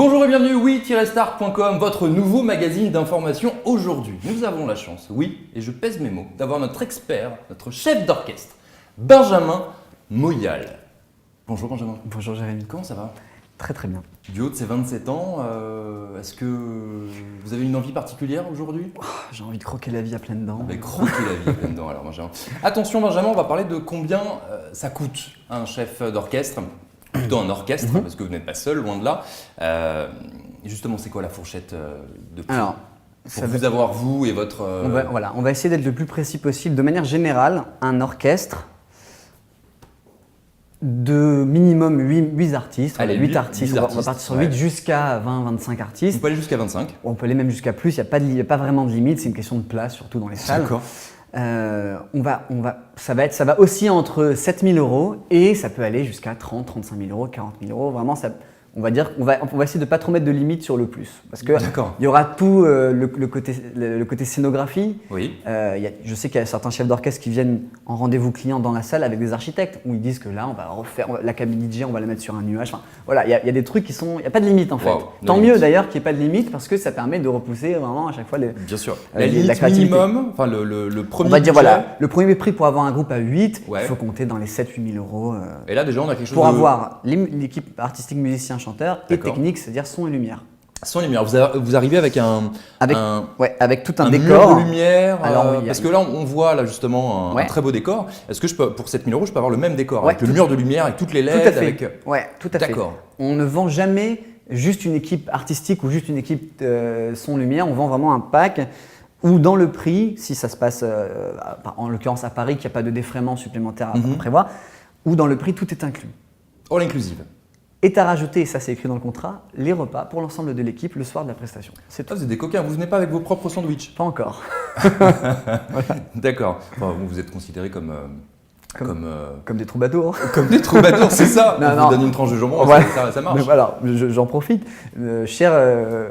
Bonjour et bienvenue, oui-star.com, votre nouveau magazine d'information. Aujourd'hui, nous avons la chance, oui, et je pèse mes mots, d'avoir notre expert, notre chef d'orchestre, Benjamin Moyal. Bonjour Benjamin. Bonjour Jérémy. Comment ça va? Très très bien. Du haut de ses 27 ans, est-ce que vous avez une envie particulière aujourd'hui? J'ai envie de croquer la vie à pleines dents. Croquer la vie à pleines dents alors Benjamin. Attention Benjamin, on va parler de combien ça coûte un chef d'orchestre. Plutôt un orchestre, parce que vous n'êtes pas seul, loin de là. Justement, c'est quoi la fourchette de prix? Alors, pour vous avoir, vous et votre… On va essayer d'être le plus précis possible. De manière générale, un orchestre de minimum 8 artistes. Allez, 8 artistes. On va partir sur 8 jusqu'à 20-25 artistes. On peut aller jusqu'à 25. On peut aller même jusqu'à plus. Il n'y a pas vraiment de limite. C'est une question de place, surtout dans les salles. D'accord. Ça va aussi entre 7 000 € et ça peut aller jusqu'à 30, 35 000 €, 40 000 €. Vraiment, on va essayer de ne pas trop mettre de limite sur le plus. Parce qu'il y aura tout le côté scénographie. Oui. Je sais qu'il y a certains chefs d'orchestre qui viennent en rendez-vous client dans la salle avec des architectes où ils disent que là, on va refaire la cabine DJ, on va la mettre sur un nuage. Enfin, voilà, il y a des trucs qui sont… Il n'y a pas de limite en fait. Wow, Tant mieux d'ailleurs qu'il n'y ait pas de limite parce que ça permet de repousser vraiment à chaque fois Bien sûr. la limite créativité. minimum, enfin le premier On va dire budget. voilà, le premier prix pour avoir un groupe à 8, Ouais. il faut compter dans les 7-8 000 €. Et là déjà, on a quelque chose Pour de… avoir l'équipe artistique, musicien, chanteur et D'accord. technique, c'est-à-dire son et lumière. Sans lumière. Vous arrivez avec Avec tout un mur décor. de lumière. Alors, parce que là, on voit là justement un très beau décor. Est-ce que pour 7 000 €, je peux avoir le même décor avec le mur de lumière, avec toutes les LED, Tout à fait. avec… Ouais, tout à fait. D'accord. On ne vend jamais juste une équipe artistique ou juste une équipe son lumière. On vend vraiment un pack où dans le prix, si ça se passe en l'occurrence à Paris, qu'il n'y a pas de défraiement supplémentaire à prévoir, ou dans le prix tout est inclus. All inclusive. Et à rajouter, ça c'est écrit dans le contrat, les repas pour l'ensemble de l'équipe le soir de la prestation. C'est tout. Vous êtes des coquins, vous venez pas avec vos propres sandwichs? Pas encore. D'accord. Enfin, vous êtes considérés comme Comme des troubadours. comme des troubadours, c'est ça? Non, On non. vous donne une tranche de jambon, Voilà. ça marche. Mais voilà, j'en profite. Cher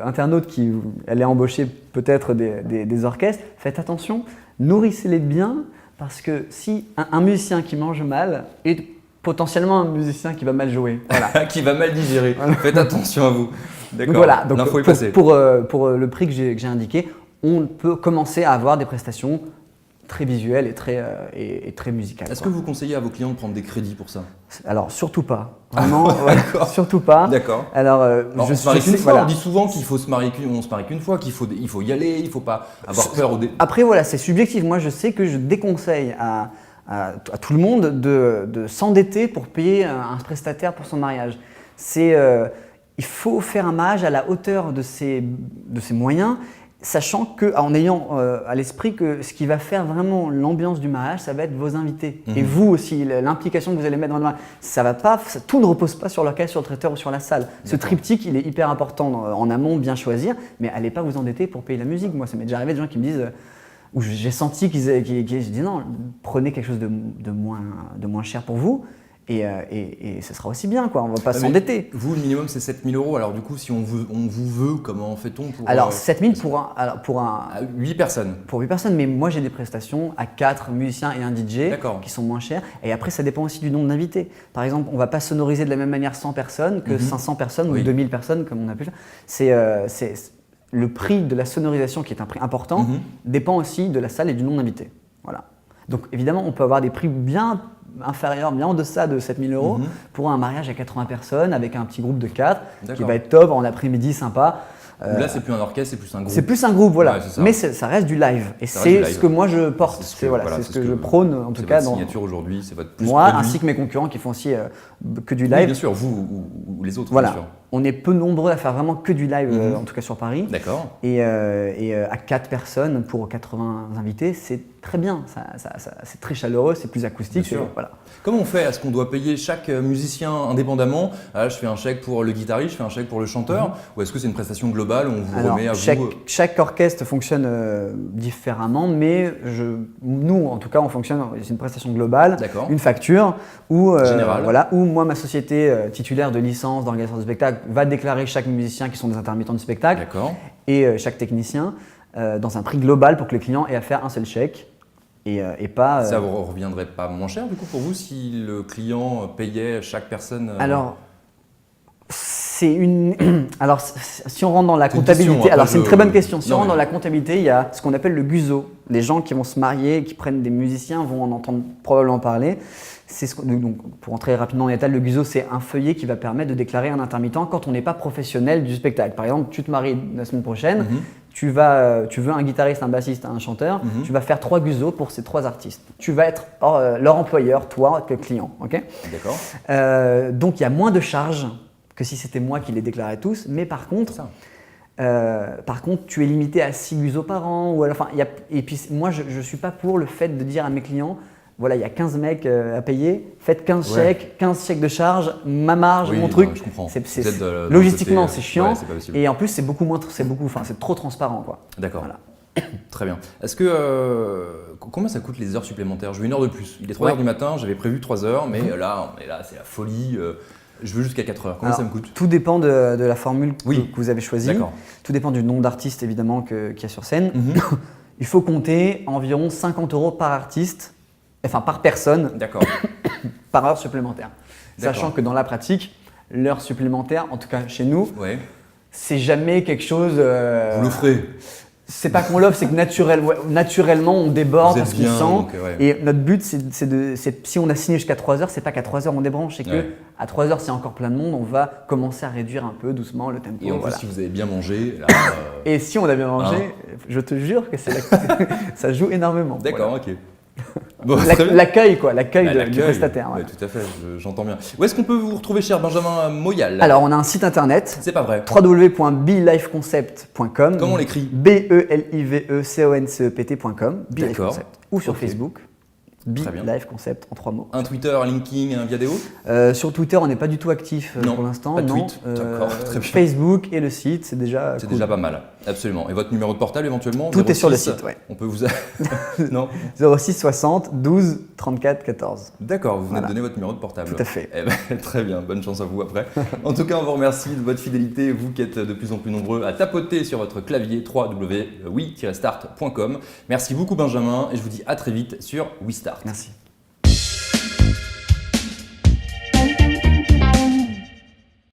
internaute qui allait embaucher peut-être des orchestres, faites attention, nourrissez-les bien parce que si un musicien qui mange mal est potentiellement un musicien qui va mal jouer. Voilà. Qui va mal digérer. Faites attention à vous. D'accord. Donc voilà, donc l'info est passée. pour le prix que j'ai indiqué, on peut commencer à avoir des prestations très visuelles et très musicales. Est-ce que vous conseillez à vos clients de prendre des crédits pour ça? Alors surtout pas. Vraiment, surtout pas. D'accord. Alors, On se marie qu'une fois. voilà. On dit souvent qu'il faut se marier qu'une fois, qu'il faut y aller, il ne faut pas avoir peur au début. Après voilà, c'est subjectif. Moi je sais que je déconseille à tout le monde de s'endetter pour payer un prestataire pour son mariage. Il faut faire un mariage à la hauteur de ses moyens, sachant en ayant à l'esprit que ce qui va faire vraiment l'ambiance du mariage, ça va être vos invités. Et vous aussi, l'implication que vous allez mettre dans le mariage. Tout ne repose pas sur l'orchestre, sur le traiteur ou sur la salle. Ce triptyque, il est hyper important en amont, bien choisir, mais allez pas vous endetter pour payer la musique. Moi, ça m'est déjà arrivé des gens qui me disent… où j'ai senti j'ai dit non, prenez quelque chose de moins cher pour vous et ce sera aussi bien, quoi. On ne va pas s'endetter. Vous, le minimum, c'est 7 000 €. Alors du coup, si on vous veut, comment fait-on pour… Alors 7 000 pour 8 personnes. Pour 8 personnes, mais moi j'ai des prestations à 4 musiciens et un DJ qui sont moins chers. Et après, ça dépend aussi du nombre d'invités. Par exemple, on ne va pas sonoriser de la même manière 100 personnes que 500 personnes ou 2000 personnes, comme on a pu le faire. Le prix de la sonorisation, qui est un prix important, dépend aussi de la salle et du nombre d'invités. Voilà. Donc évidemment, on peut avoir des prix bien inférieurs, bien en deçà de 7 000 € pour un mariage à 80 personnes avec un petit groupe de 4 qui va être top en après-midi sympa. Là, c'est plus un orchestre, c'est plus un groupe. C'est plus un groupe, voilà. Ouais, ça. Mais ça reste du live. Et c'est ce que moi je porte. C'est ce que je prône, en tout cas. C'est votre signature aujourd'hui, c'est votre plus moi, produit. ainsi que mes concurrents qui font aussi que du live. Oui, bien sûr, vous ou les autres. Voilà. Bien sûr. On est peu nombreux à faire vraiment que du live, en tout cas sur Paris. D'accord. Et à 4 personnes pour 80 invités, c'est très bien. C'est très chaleureux, c'est plus acoustique. Bien sûr. Voilà. Comment on fait? Est-ce qu'on doit payer chaque musicien indépendamment? Je fais un chèque pour le guitariste, je fais un chèque pour le chanteur. Ou est-ce que c'est une prestation globale? On vous remet à vous… Chaque orchestre fonctionne différemment, mais nous, en tout cas, on fonctionne, c'est une prestation globale, une facture, où moi, ma société titulaire de licence d'organisation de spectacle va déclarer chaque musicien qui sont des intermittents du spectacle et chaque technicien dans un prix global pour que le client ait à faire un seul chèque. Et pas… Ça ne reviendrait pas moins cher du coup pour vous si le client payait chaque personne Alors, C'est une. Alors, si on rentre dans la C'est une question, comptabilité, hein, alors pas c'est une de- très bonne question. Si Non, on rentre mais- dans la comptabilité, il y a ce qu'on appelle le GUSO. Les gens qui vont se marier, qui prennent des musiciens, vont en entendre probablement parler. Donc, pour entrer rapidement en détail, le GUSO, c'est un feuillet qui va permettre de déclarer un intermittent quand on n'est pas professionnel du spectacle. Par exemple, tu te maries la semaine prochaine, tu veux un guitariste, un bassiste, un chanteur, tu vas faire 3 GUSO pour ces 3 artistes. Tu vas être leur employeur, toi, que client. Ok. D'accord. Donc, il y a moins de charges que si c'était moi qui les déclarais tous, mais par contre, tu es limité à 6 GUSO par an. Et puis moi, je ne suis pas pour le fait de dire à mes clients, voilà, il y a 15 mecs à payer, faites 15 chèques, 15 chèques de charge, ma marge, Oui, mon truc. non, je comprends. C'est- Vous êtes de l'autre logistiquement, côté, c'est chiant. ouais, c'est pas possible. Et en plus, c'est trop transparent, quoi. D'accord. Voilà. Très bien. Est-ce que combien ça coûte les heures supplémentaires? Je veux 1 heure de plus. Il est 3 heures du matin, j'avais prévu 3 heures, mais là, on est là, c'est la folie. Je veux jusqu'à 4 heures. Combien ça me coûte? Tout dépend de la formule Oui. que vous avez choisie. D'accord. Tout dépend du nombre d'artistes, évidemment, qu'il y a sur scène. Il faut compter environ 50 € par artiste, enfin par personne, D'accord. par heure supplémentaire. D'accord. Sachant que dans la pratique, l'heure supplémentaire, en tout cas chez nous, Ouais. c'est jamais quelque chose. Vous l'offrez. C'est pas qu'on l'offre, c'est que naturellement on déborde Vous êtes parce qu'on bien, sent. donc, ouais. Et notre but, si on a signé jusqu'à 3 heures, c'est pas qu'à 3 heures on débranche, c'est Ouais. qu'à 3 heures, c'est encore plein de monde, on va commencer à réduire un peu doucement le tempo. Et en plus, voilà. si vous avez bien mangé, là, Et si on a bien mangé, je te jure que ça joue énormément. d'accord, Voilà. ok. Bon, très bien. L'accueil, quoi, l'accueil Bah, du prestataire. ouais, voilà. tout à fait, j'entends bien. Où est-ce qu'on peut vous retrouver, cher Benjamin Moyal? Alors, on a un site internet. C'est pas vrai. www.belifeconcept.com. Comment on l'écrit? BELIVECONCEPT.com. D'accord. Ou sur Ok. Facebook. Très bien. Life Concept en 3 mots. Un Twitter, un LinkedIn, un Viadeo? Sur Twitter, on n'est pas du tout actif Non, pour l'instant. pas de non. tweet. D'accord, très bien. Facebook et le site, c'est déjà. C'est cool. déjà pas mal, absolument. Et votre numéro de portable éventuellement? Tout est sur le 06, site, ouais. On peut vous. Non? 06 60 12 34 14. D'accord, vous venez Voilà. de donner votre numéro de portable. Tout à fait. Eh ben, très bien, bonne chance à vous après. En tout cas, on vous remercie de votre fidélité, vous qui êtes de plus en plus nombreux à tapoter sur votre clavier www.oui-start.com. Merci beaucoup Benjamin et je vous dis à très vite sur WeStart. Merci.